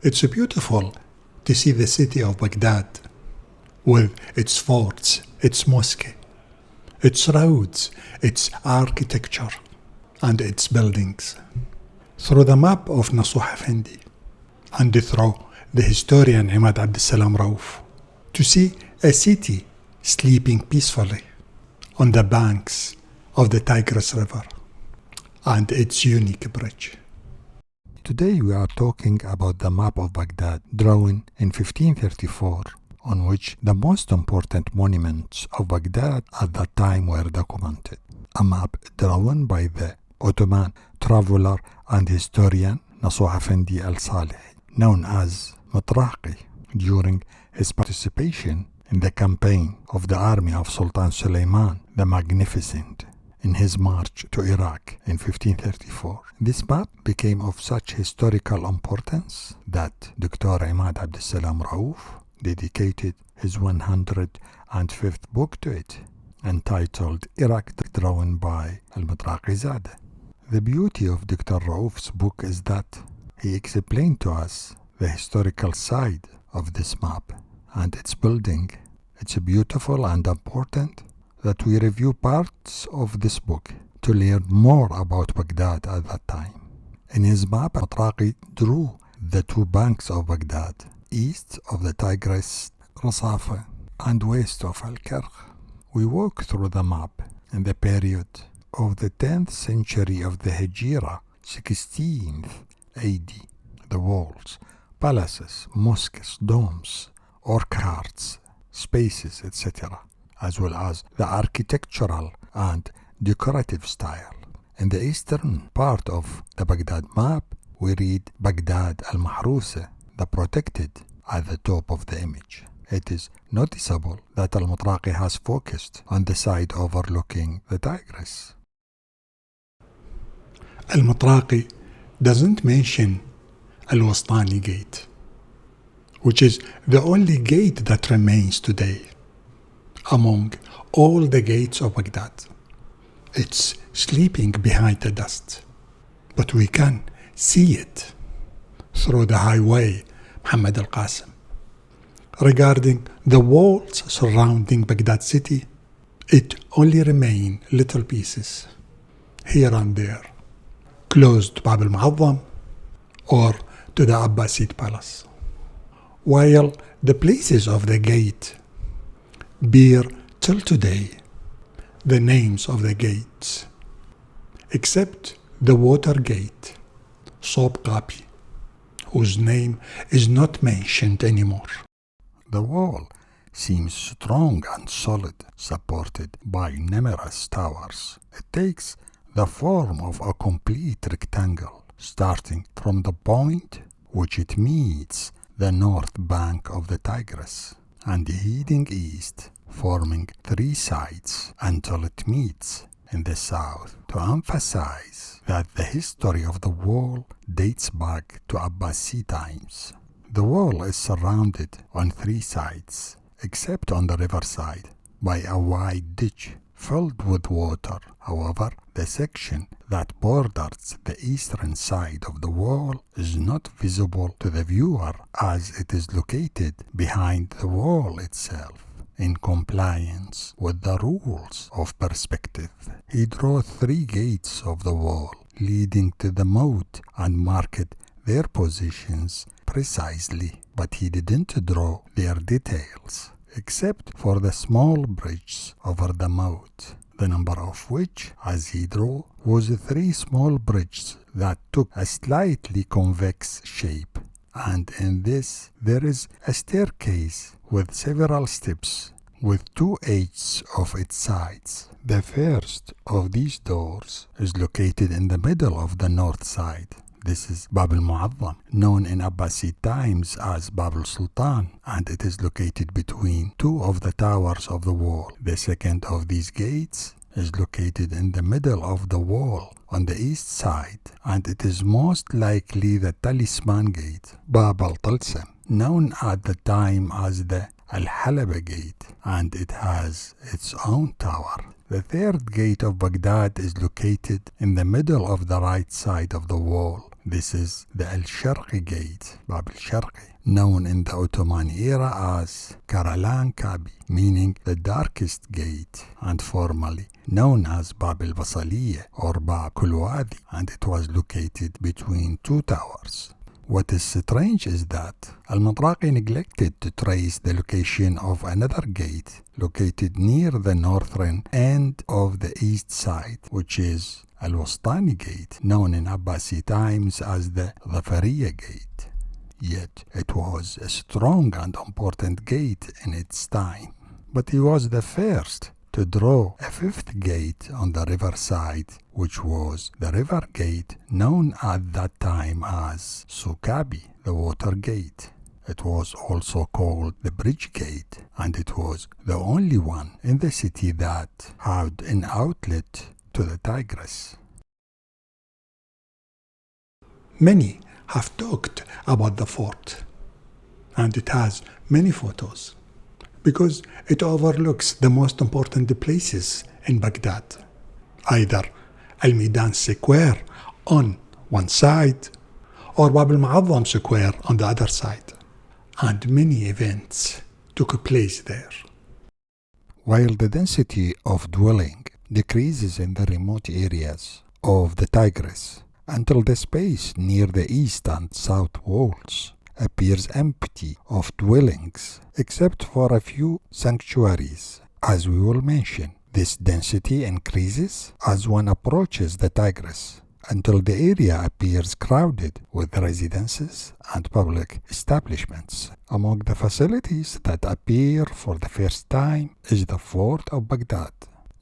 It's beautiful to see the city of Baghdad with its forts, its mosque, its roads, its architecture, and its buildings. Through the map of Nasuh Effendi and through the historian Imad Abdessalam Rauf, to see a city sleeping peacefully on the banks of the Tigris River and its unique bridge. Today we are talking about the map of Baghdad, drawn in 1534, on which the most important monuments of Baghdad at that time were documented. A map drawn by the Ottoman traveler and historian Nasuh Effendi al-Salih, known as Mitraki, during his participation in the campaign of the army of Sultan Suleiman the Magnificent in his march to Iraq in 1534. This map became of such historical importance that Dr. Imad Abdessalam Rauf dedicated his 105th book to it, entitled Iraq Drawn by Al-Mitraki Zade. The beauty of Dr. Rauf's book is that he explained to us the historical side of this map and its building. It's beautiful and important that we review parts of this book to learn more about Baghdad at that time. In his map, Mitraki drew the two banks of Baghdad, east of the Tigris, Rissafah, and west of Al-Karkh. We walk through the map in the period of the 10th century of the Hijra, 16th AD. The walls, palaces, mosques, domes, orchards, spaces, etc., as well as the architectural and decorative style. In the eastern part of the Baghdad map, we read Baghdad al-Mahrusa, the protected, at the top of the image. It is noticeable that Al-Mitraki has focused on the side overlooking the Tigris. Al-Mitraki doesn't mention Al-Wastani Gate, which is the only gate that remains today among all the gates of Baghdad. It's sleeping behind the dust, but we can see it through the highway Mohammed al-Qasim. Regarding the walls surrounding Baghdad city, it only remain little pieces here and there, close to Bab al-Mu'azzam or to the Abbasid palace, while the places of the gate bear till today the names of the gates, except the water gate, Sob Qapi, whose name is not mentioned anymore. The wall seems strong and solid, supported by numerous towers. It takes the form of a complete rectangle, starting from the point which it meets the north bank of the Tigris, and heading east, forming three sides until it meets in the south, to emphasize that the history of the wall dates back to Abbasid times. The wall is surrounded on three sides, except on the river side, by a wide ditch filled with water. However, the section that borders the eastern side of the wall is not visible to the viewer, as it is located behind the wall itself. In compliance with the rules of perspective, he drew three gates of the wall leading to the moat and marked their positions precisely, but he didn't draw their details, except for the small bridge over the moat, the number of which, as he drew, was three small bridges that took a slightly convex shape, and in this there is a staircase with several steps with two edges of its sides. The first of these doors is located in the middle of the north side. This is Bab al-Mu'azzam, known in Abbasid times as Bab al-Sultan, and it is located between two of the towers of the wall. The second of these gates is located in the middle of the wall on the east side, and it is most likely the Talisman Gate, Bab al-Talsam, known at the time as the Al-Halaba Gate, and it has its own tower. The third gate of Baghdad is located in the middle of the right side of the wall. This is the Al-Sharqi Gate, Bab al-Sharqi, known in the Ottoman era as Karalan Kabi, meaning the darkest gate, and formerly known as Bab al-Basaliya or Bab Kulwadi, and it was located between two towers. What is strange is that Al-Mitraki neglected to trace the location of another gate located near the northern end of the east side, which is Al-Wastani Gate, known in Abbasi times as the Dhafariya Gate. Yet it was a strong and important gate in its time. But he was the first to draw a fifth gate on the riverside, which was the river gate known at that time as Sukabi, the water gate. It was also called the bridge gate, and it was the only one in the city that had an outlet to the Tigris. Many have talked about the fort, and it has many photos, because it overlooks the most important places in Baghdad, either Al-Midan Square on one side or Bab al-Mu'azzam Square on the other side, and many events took place there. While the density of dwelling decreases in the remote areas of the Tigris until the space near the east and south walls appears empty of dwellings except for a few sanctuaries. As we will mention, this density increases as one approaches the Tigris until the area appears crowded with residences and public establishments. Among the facilities that appear for the first time is the Fort of Baghdad,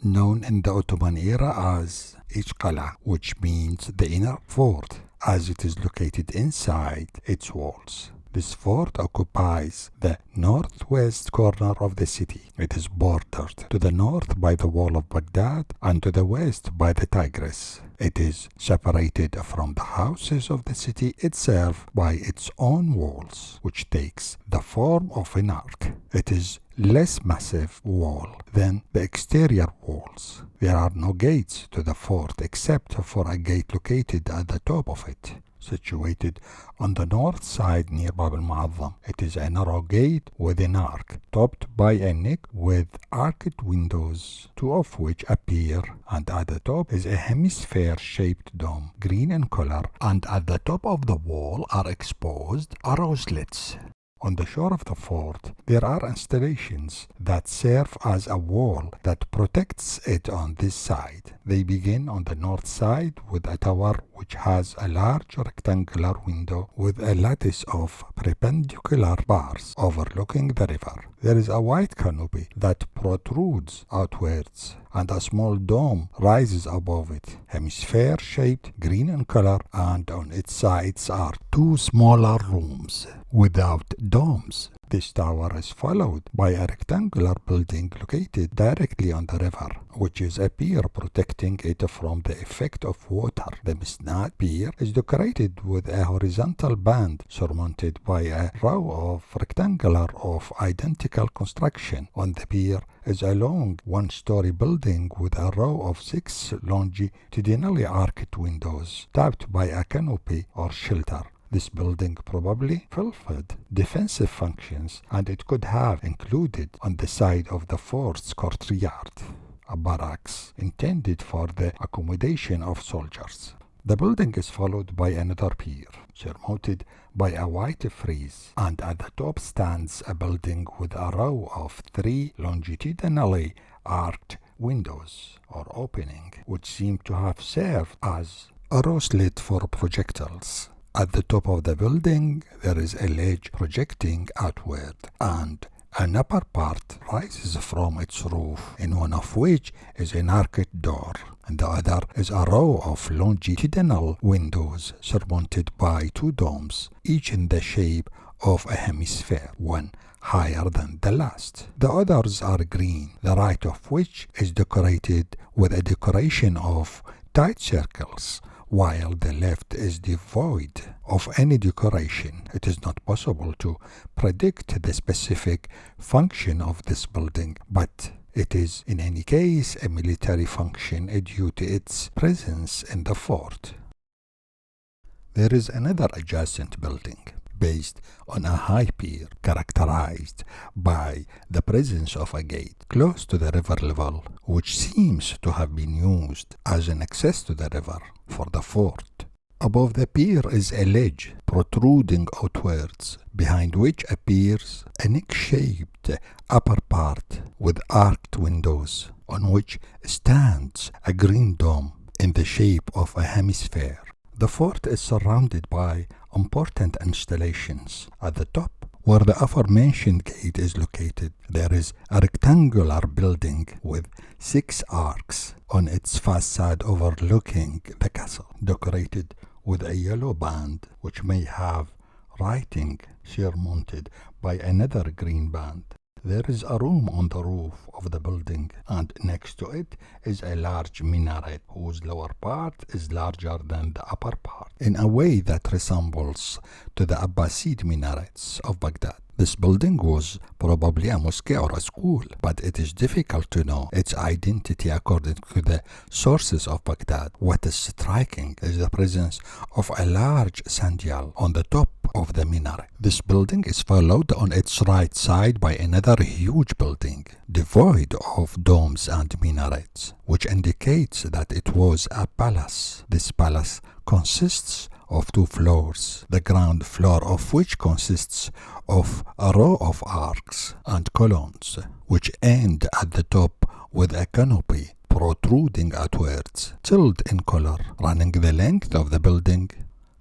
known in the Ottoman era as Ichqala, which means the inner fort, as it is located inside its walls. This fort occupies the northwest corner of the city. It is bordered to the north by the wall of Baghdad and to the west by the Tigris. It is separated from the houses of the city itself by its own walls, which takes the form of an arc. It is less massive wall than the exterior walls. There are no gates to the fort except for a gate located at the top of it, situated on the north side near Bab al-Mu'azzam. It is a narrow gate with an arc, topped by a neck with arched windows, two of which appear, and at the top is a hemisphere-shaped dome, green in color, and at the top of the wall are exposed arrow slits. On the shore of the fort, there are installations that serve as a wall that protects it on this side. They begin on the north side with a tower which has a large rectangular window with a lattice of perpendicular bars overlooking the river. There is a white canopy that protrudes outwards, and a small dome rises above it, hemisphere-shaped, green in color, and on its sides are two smaller rooms without domes. This tower is followed by a rectangular building located directly on the river, which is a pier protecting it from the effect of water. The Misnad pier is decorated with a horizontal band surmounted by a row of rectangular of identical construction. On the pier is a long one-story building with a row of 6 longitudinally arched windows, topped by a canopy or shelter. This building probably fulfilled defensive functions, and it could have included on the side of the fort's courtyard a barracks intended for the accommodation of soldiers. The building is followed by another pier, surmounted by a white frieze, and at the top stands a building with a row of 3 longitudinally arched windows or opening, which seem to have served as a row slit for projectiles. At the top of the building, there is a ledge projecting outward, and an upper part rises from its roof, in one of which is an arched door, and the other is a row of longitudinal windows surmounted by 2 domes, each in the shape of a hemisphere, one higher than the last. The others are green, the right of which is decorated with a decoration of tight circles, while the left is devoid of any decoration. It is not possible to predict the specific function of this building, but it is in any case a military function due to its presence in the fort. There is another adjacent building based on a high pier characterized by the presence of a gate close to the river level, which seems to have been used as an access to the river for the fort. Above the pier is a ledge protruding outwards, behind which appears an egg-shaped upper part with arched windows, on which stands a green dome in the shape of a hemisphere. The fort is surrounded by important installations. At the top, where the aforementioned gate is located, there is a rectangular building with 6 arcs on its facade overlooking the castle, decorated with a yellow band which may have writing surmounted by another green band. There is a room on the roof of the building, and next to it is a large minaret whose lower part is larger than the upper part, in a way that resembles to the Abbasid minarets of Baghdad. This building was probably a mosque or a school, but it is difficult to know its identity according to the sources of Baghdad. What is striking is the presence of a large sandial on the top of the minaret. This building is followed on its right side by another huge building, devoid of domes and minarets, which indicates that it was a palace. This palace consists of 2 floors, the ground floor of which consists of a row of arcs and columns, which end at the top with a canopy protruding outwards, tilled in color, running the length of the building.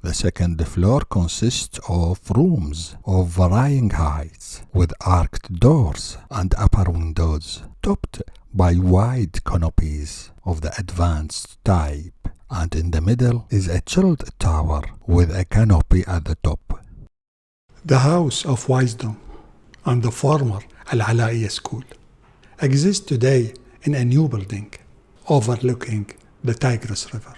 The second floor consists of rooms of varying heights, with arched doors and upper windows, topped by wide canopies of the advanced type, and in the middle is a chilled tower with a canopy at the top. The House of Wisdom and the former Al-Alaiya School exist today in a new building overlooking the Tigris River.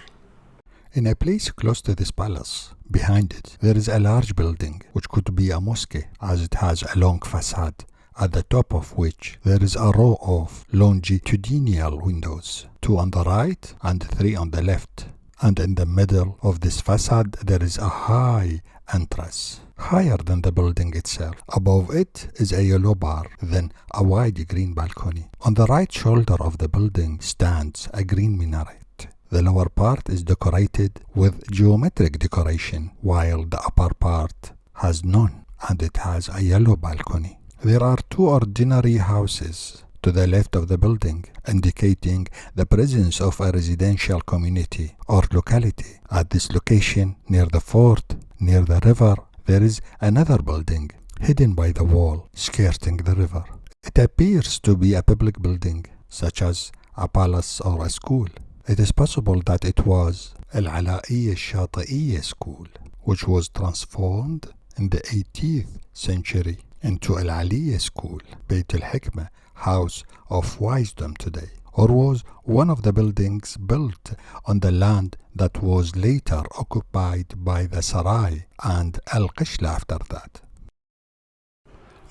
In a place close to this palace, behind it, there is a large building which could be a mosque, as it has a long facade, at the top of which there is a row of longitudinal windows, 2 on the right and 3 on the left, and in the middle of this facade there is a high entrance, higher than the building itself. Above it is a yellow bar, then a wide green balcony. On the right shoulder of the building stands a green minaret. The lower part is decorated with geometric decoration, while the upper part has none, and it has a yellow balcony. There are 2 ordinary houses to the left of the building, indicating the presence of a residential community or locality. At this location, near the fort, near the river, there is another building, hidden by the wall, skirting the river. It appears to be a public building, such as a palace or a school. It is possible that it was Al-Alaiya Shati'iyya School, which was transformed in the 18th century into Al-Aliyya School, Beit al-Hikmah, House of Wisdom today, or was one of the buildings built on the land that was later occupied by the Sarai and Al-Qishla after that.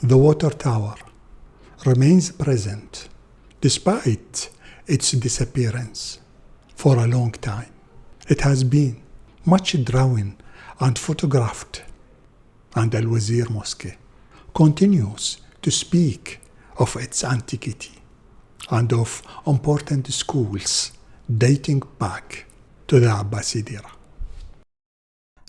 The water tower remains present despite its disappearance for a long time. It has been much drawn and photographed, and Al-Wazir Mosque continues to speak of its antiquity and of important schools dating back to the Abbasid era.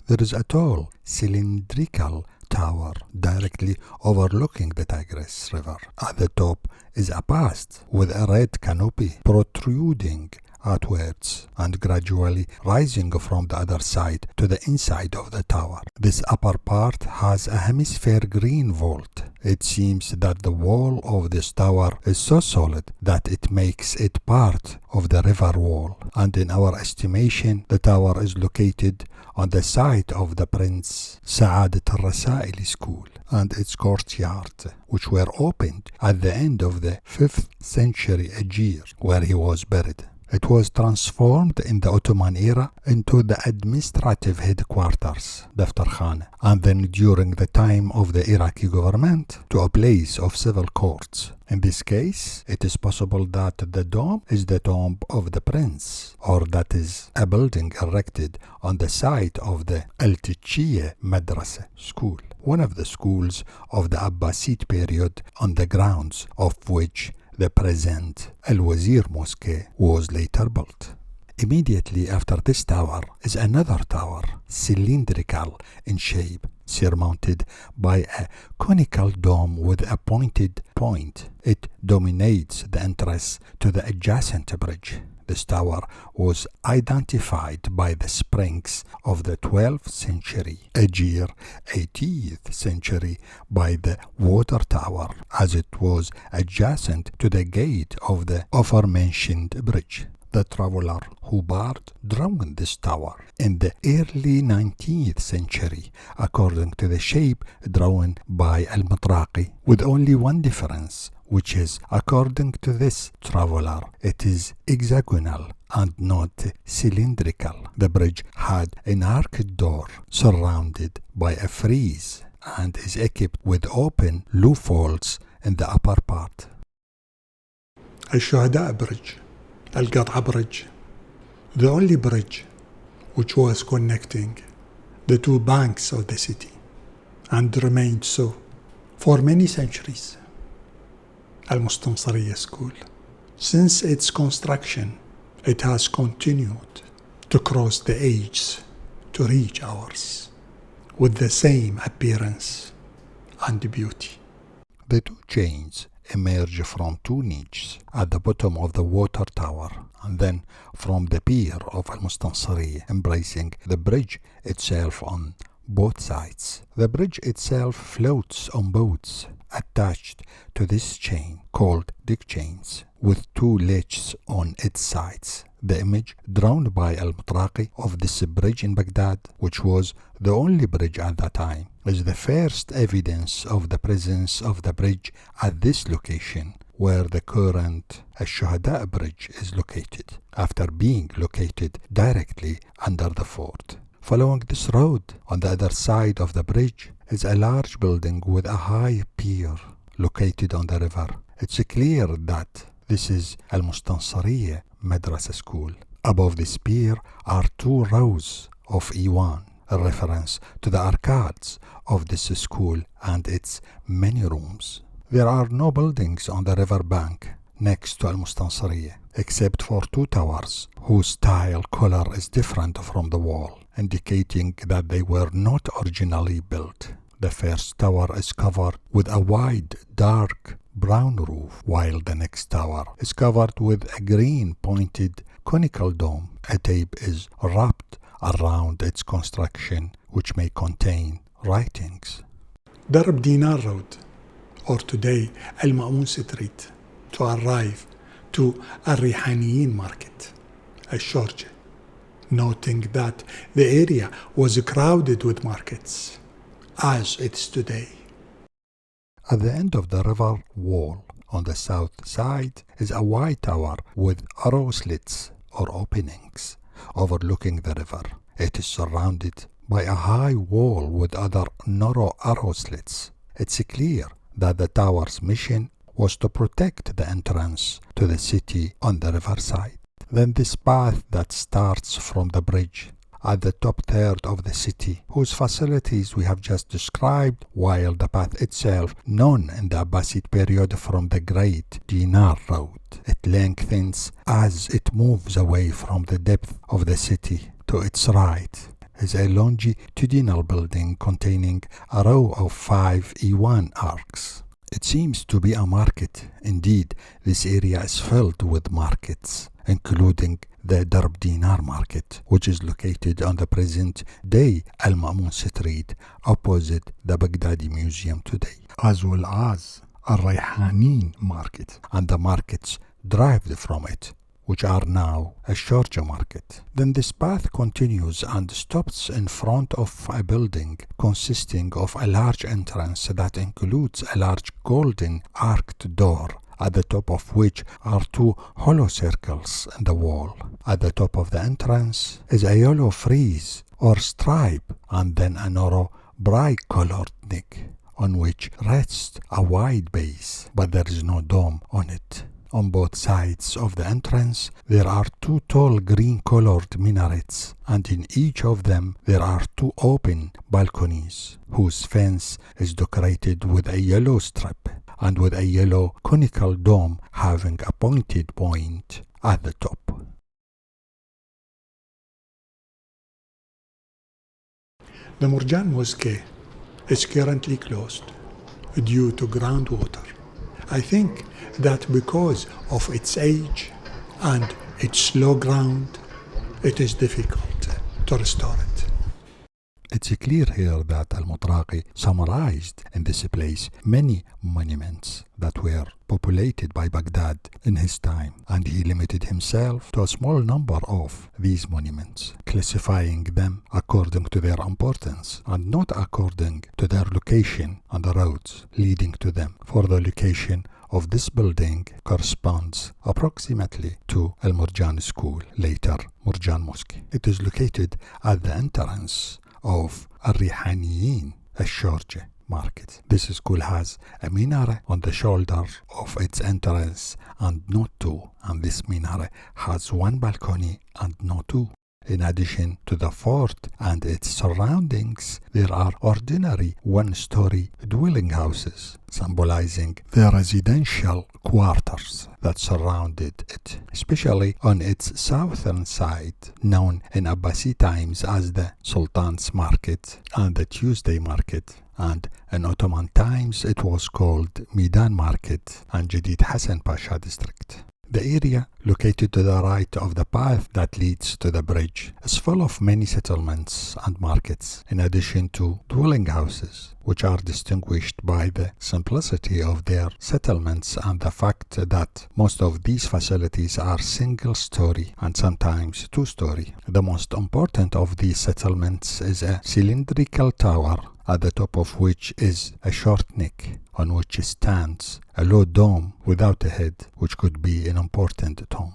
There is a tall, cylindrical tower directly overlooking the Tigris River. At the top is a mast with a red canopy protruding outwards and gradually rising from the other side to the inside of the tower. This upper part has a hemisphere green vault. It seems that the wall of this tower is so solid that it makes it part of the river wall, and in our estimation the tower is located on the site of the Prince Sa'adat al-Rasaili School and its courtyard, which were opened at the end of the 5th century Hijr, where he was buried. It was transformed in the Ottoman era into the administrative headquarters, Daftarkhana, and then during the time of the Iraqi government to a place of civil courts. In this case, it is possible that the dome is the tomb of the prince, or that is a building erected on the site of the Al-Tichiyya Madrasa school, one of the schools of the Abbasid period on the grounds of which the present Al-Wazir Mosque was later built. Immediately after this tower is another tower, cylindrical in shape, surmounted by a conical dome with a pointed point. It dominates the entrance to the adjacent bridge. This tower was identified by the springs of the 12th century, Ajir 18th century by the water tower, as it was adjacent to the gate of the aforementioned bridge. The traveler Hubbard drawn this tower in the early 19th century according to the shape drawn by Al-Mitraki, with only one difference, which is, according to this traveler, it is hexagonal and not cylindrical. The bridge had an arched door surrounded by a frieze and is equipped with open loopholes in the upper part. الشهداء bridge, القطع bridge, the only bridge which was connecting the two banks of the city and remained so for many centuries. Al-Mustansariya school. Since its construction, it has continued to cross the ages to reach ours with the same appearance and beauty. The two chains emerge from two niches at the bottom of the water tower and then from the pier of Al-Mustansariya, embracing the bridge itself on both sides. The bridge itself floats on boats attached to this chain called dick chains with two ledges on its sides. The image drawn by Al-Mitraki of this bridge in Baghdad, which was the only bridge at that time, is the first evidence of the presence of the bridge at this location where the current Al-Shuhada bridge is located, after being located directly under the fort. Following this road, on the other side of the bridge, is a large building with a high pier located on the river. It's clear that this is Al-Mustansariya Madrasa School. Above this pier are two rows of Iwan, a reference to the arcades of this school and its many rooms. There are no buildings on the river bank next to Al-Mustansariya, except for two towers whose tile color is different from the wall, indicating that they were not originally built. The first tower is covered with a wide, dark brown roof, while the next tower is covered with a green pointed conical dome. A tape is wrapped around its construction, which may contain writings. Darb Dinar Road, or today Al-Ma'mun Street, to arrive to Al-Rihaniyin Market, Al-Shorja, noting that the area was crowded with markets, as it is today. At the end of the river wall, on the south side, is a wide tower with arrow slits or openings overlooking the river. It is surrounded by a high wall with other narrow arrow slits. It's clear that the tower's mission was to protect the entrance to the city on the riverside. Then this path that starts from the bridge at the top third of the city, whose facilities we have just described, while the path itself, known in the Abbasid period from the Great Dinar Road, it lengthens as it moves away from the depth of the city. To its right is a longitudinal building containing a row of 5 Iwan arcs. It seems to be a market. Indeed, this area is filled with markets, including the Darb Dinar Market, which is located on the present-day Al-Ma'mun Street, opposite the Baghdadi Museum today, as well as Al-Rihaniyin Market, and the markets derived from it, which are now a Sharjah market. Then this path continues and stops in front of a building consisting of a large entrance that includes a large golden arched door at the top of which are two hollow circles in the wall. At the top of the entrance is a yellow frieze or stripe, and then a narrow bright-colored neck, on which rests a wide base, but there is no dome on it. On both sides of the entrance there are two tall green-colored minarets, and in each of them there are two open balconies, whose fence is decorated with a yellow strip and with a yellow conical dome having a pointed point at the top. The Murjan Mosque is currently closed due to groundwater. I think that because of its age and its low ground, it is difficult to restore it. It's clear here that Al-Mitraki summarized in this place many monuments that were populated by Baghdad in his time, and he limited himself to a small number of these monuments, classifying them according to their importance and not according to their location on the roads leading to them. For the location of this building corresponds approximately to Al-Murjan School, later Murjan Mosque. It is located at the entrance of Al-Rihaniyin, Al-Sharjah market. This school has a minaret on the shoulder of its entrance and not two, and this minaret has one balcony and not two. In addition to the fort and its surroundings, there are ordinary one-story dwelling houses, symbolizing the residential quarters that surrounded it, especially on its southern side, known in Abbasi times as the Sultan's Market and the Tuesday Market, and in Ottoman times it was called Midan Market and Jadid Hassan Pasha district. The area located to the right of the path that leads to the bridge is full of many settlements and markets, in addition to dwelling houses, which are distinguished by the simplicity of their settlements and the fact that most of these facilities are single-story and sometimes two-story. The most important of these settlements is a cylindrical tower, at the top of which is a short neck, on which stands a low dome without a head, which could be an important tomb.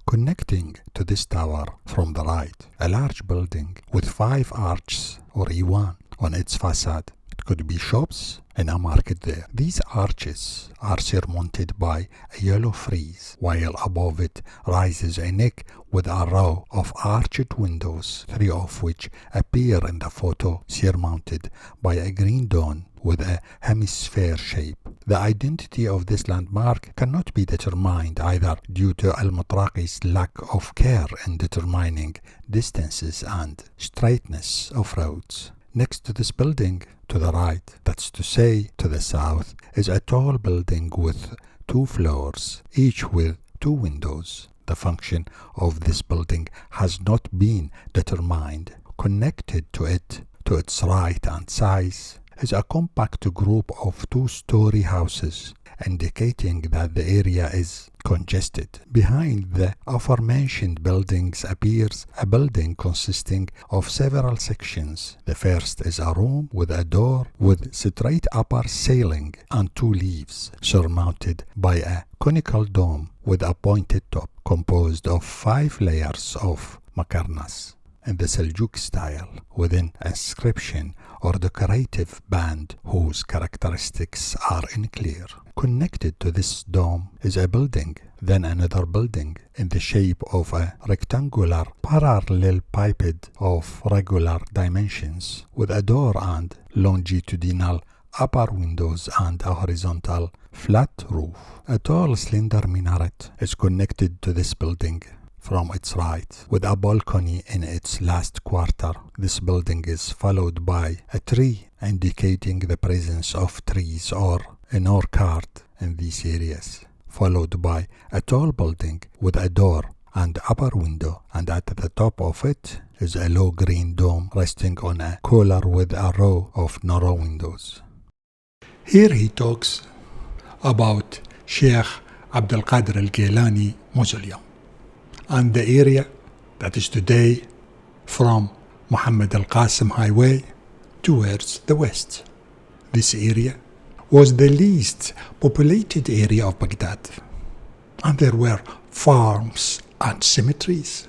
Connecting to this tower from the right, a large building with 5 arches or Iwan on its facade. It could be shops and a market there. These arches are surmounted by a yellow frieze, while above it rises a neck with a row of arched windows, 3 of which appear in the photo surmounted by a green dome with a hemisphere shape. The identity of this landmark cannot be determined either due to Al-Mitraki's lack of care in determining distances and straightness of roads. Next to this building, to the right, that's to say to the south, is a tall building with 2 floors, each with 2 windows. The function of this building has not been determined. Connected to it, to its right and size, is a compact group of 2-story houses, indicating that the area is congested. Behind the aforementioned buildings appears a building consisting of several sections. The first is a room with a door with straight upper ceiling and 2 leaves, surmounted by a conical dome with a pointed top, composed of 5 layers of makarnas in the Seljuk style, with an inscription or decorative band whose characteristics are unclear. Connected to this dome is a building, then another building in the shape of a rectangular parallelepiped of regular dimensions, with a door and longitudinal upper windows and a horizontal flat roof. A tall slender minaret is connected to this building from its right, with a balcony in its last quarter. This building is followed by a tree, indicating the presence of trees or an orchard in these areas, followed by a tall building with a door and upper window, and at the top of it is a low green dome resting on a collar with a row of narrow windows. Here he talks about Sheikh Abdul Qadir al-Gilani Mausoleum and the area that is today from Mohammed al-Qasim Highway towards the west. This area was the least populated area of Baghdad, and there were farms and cemeteries.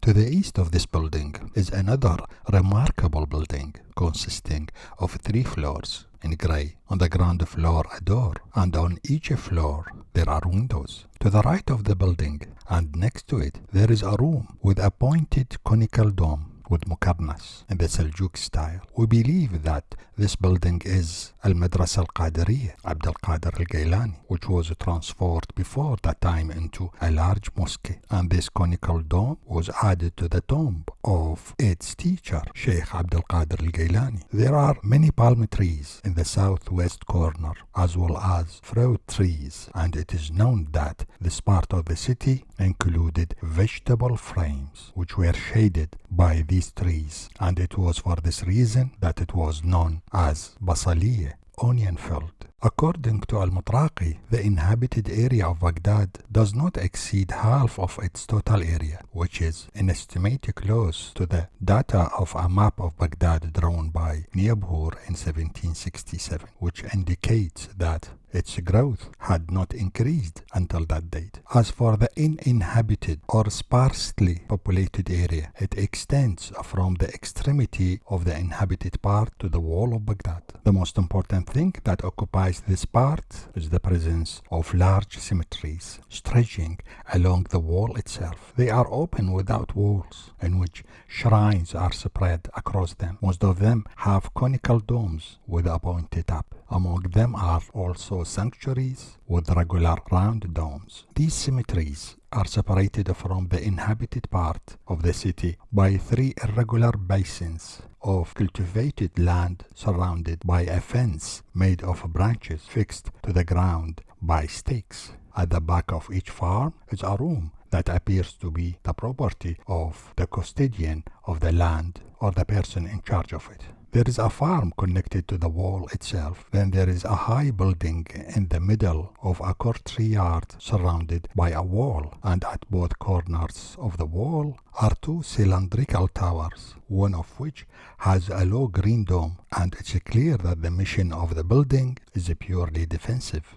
To the east of this building is another remarkable building consisting of 3 floors in grey. On the ground floor a door, and on each floor there are windows. To the right of the building and next to it there is a room with a pointed conical dome with mukarnas in the Seljuk style. We believe that this building is Al-Madrasa Al-Qadiriyya Abd al-Qadir al-Gailani, which was transformed before that time into a large mosque, and this conical dome was added to the tomb of its teacher, Sheikh Abd al-Qadir al-Gailani. There are many palm trees in the southwest corner as well as fruit trees, and it is known that this part of the city included vegetable frames which were shaded by these trees, and it was for this reason that it was known as Basaliye, onion field. According to Al-Mitraki, the inhabited area of Baghdad does not exceed half of its total area, which is an estimate close to the data of a map of Baghdad drawn by Niabur in 1767, which indicates that its growth had not increased until that date. As for the uninhabited or sparsely populated area, it extends from the extremity of the inhabited part to the wall of Baghdad. The most important thing that occupies this part is the presence of large cemeteries stretching along the wall itself. They are open without walls, in which shrines are spread across them. Most of them have conical domes with a pointed top. Among them are also sanctuaries with regular round domes. These cemeteries are separated from the inhabited part of the city by 3 irregular basins of cultivated land surrounded by a fence made of branches fixed to the ground by stakes. At the back of each farm is a room that appears to be the property of the custodian of the land or the person in charge of it. There is a farm connected to the wall itself. Then there is a high building in the middle of a courtyard surrounded by a wall, and at both corners of the wall are 2 cylindrical towers, one of which has a low green dome, and it's clear that the mission of the building is purely defensive.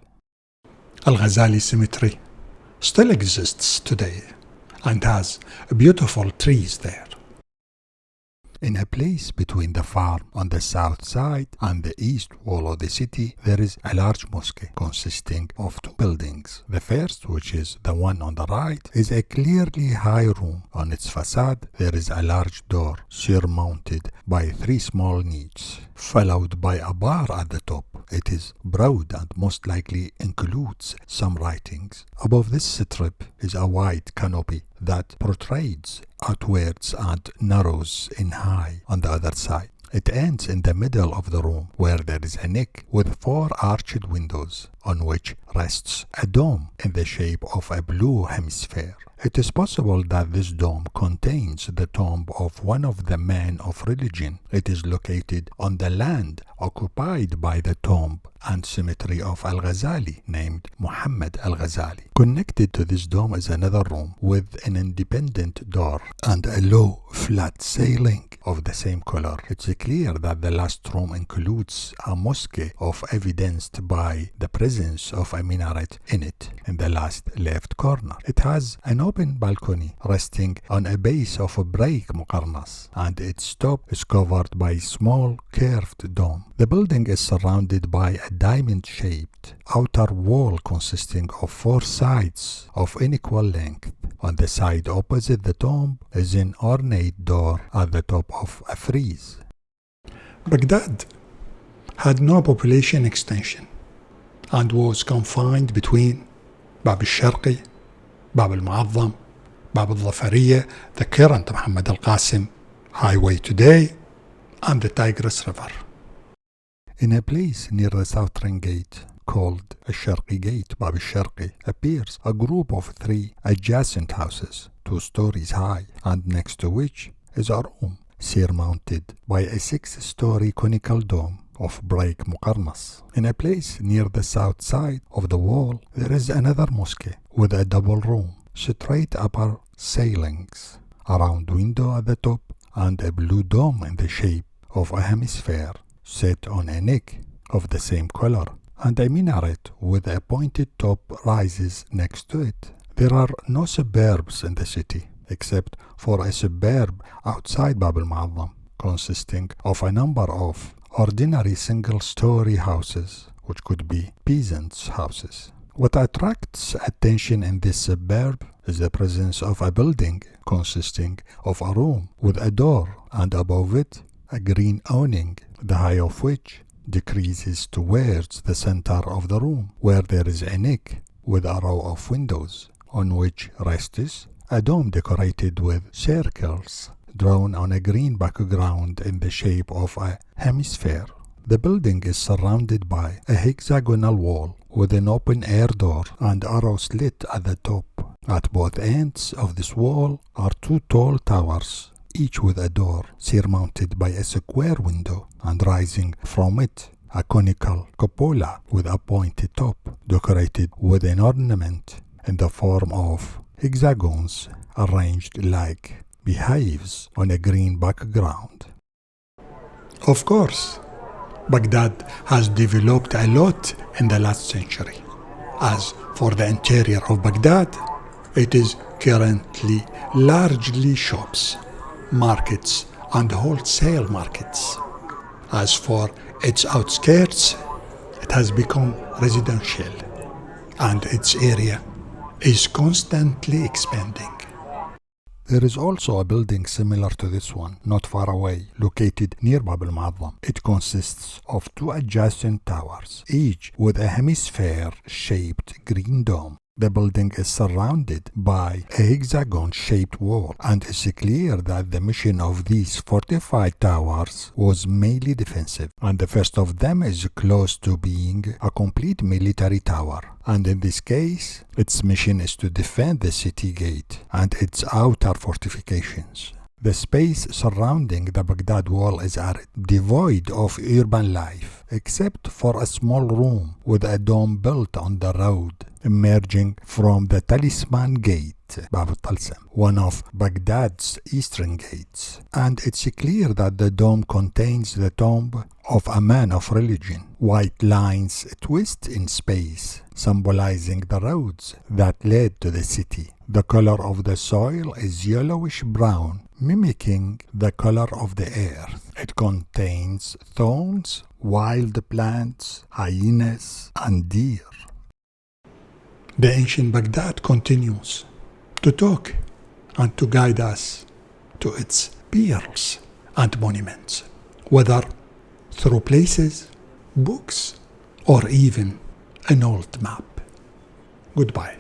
Al-Ghazali Cemetery still exists today and has beautiful trees there. In a place between the farm on the south side and the east wall of the city, there is a large mosque consisting of 2 buildings. The first, which is the one on the right, is a clearly high room. On its facade, there is a large door surmounted by 3 small niches, followed by a bar at the top. It is broad and most likely includes some writings. Above this strip is a wide canopy that protrudes outwards and narrows in high on the other side. It ends in the middle of the room, where there is a niche with 4 arched windows, on which rests a dome in the shape of a blue hemisphere. It is possible that this dome contains the tomb of one of the men of religion. It is located on the land occupied by the tomb and cemetery of Al-Ghazali, named Mohammed Al-Ghazali. Connected to this dome is another room with an independent door and a low, flat ceiling of the same color. It's clear that the last room includes a mosque, of evidenced by the presence of a minaret in it in the last left corner. It has an open balcony resting on a base of a break muqarnas, and its top is covered by a small curved dome. The building is surrounded by a diamond-shaped outer wall consisting of 4 sides of unequal length. On the side opposite the tomb is an ornate door at the top of a frieze. Baghdad had no population extension and was confined between Bab al-Sharqi, Bab al-Mu'azzam, Bab al-Dhafariya, the current Muhammad al-Qasim highway today, and the Tigris River. In a place near the southern gate called Al-Sharqi Gate, Bab al-Sharqi, appears a group of 3 adjacent houses, 2 stories high, and next to which is a room surmounted by a 6-story conical dome of break muqarnas. In a place near the south side of the wall, there is another mosque with a double room, straight upper ceilings, a round window at the top, and a blue dome in the shape of a hemisphere set on a neck of the same color, and a minaret with a pointed top rises next to it. There are no suburbs in the city, except for a suburb outside Bab al-Mu'azzam, consisting of a number of ordinary single-story houses, which could be peasants' houses. What attracts attention in this suburb is the presence of a building consisting of a room with a door, and above it a green awning, the height of which decreases towards the center of the room, where there is a nick with a row of windows, on which rests a dome decorated with circles drawn on a green background in the shape of a hemisphere. The building is surrounded by a hexagonal wall with an open-air door and arrow slit at the top. At both ends of this wall are two tall towers, each with a door surmounted by a square window, and rising from it a conical cupola with a pointed top, decorated with an ornament in the form of hexagons arranged like beehives on a green background. Of course, Baghdad has developed a lot in the last century. As for the interior of Baghdad, it is currently largely shops, markets, and wholesale markets. As for its outskirts, it has become residential, and its area is constantly expanding. There is also a building similar to this one, not far away, located near Bab al-Mu'azzam. It consists of two adjacent towers, each with a hemisphere-shaped green dome. The building is surrounded by a hexagon-shaped wall, and it's clear that the mission of these fortified towers was mainly defensive, and the first of them is close to being a complete military tower. And in this case, its mission is to defend the city gate and its outer fortifications. The space surrounding the Baghdad wall is arid, devoid of urban life, except for a small room with a dome built on the road, emerging from the Talisman Gate, Bab al-Talsam, one of Baghdad's eastern gates. And it's clear that the dome contains the tomb of a man of religion. White lines twist in space, symbolizing the roads that led to the city. The color of the soil is yellowish-brown, mimicking the color of the earth. It contains thorns, wild plants, hyenas, and deer. The ancient Baghdad continues to talk and to guide us to its pearls and monuments, whether through places, books, or even an old map. Goodbye.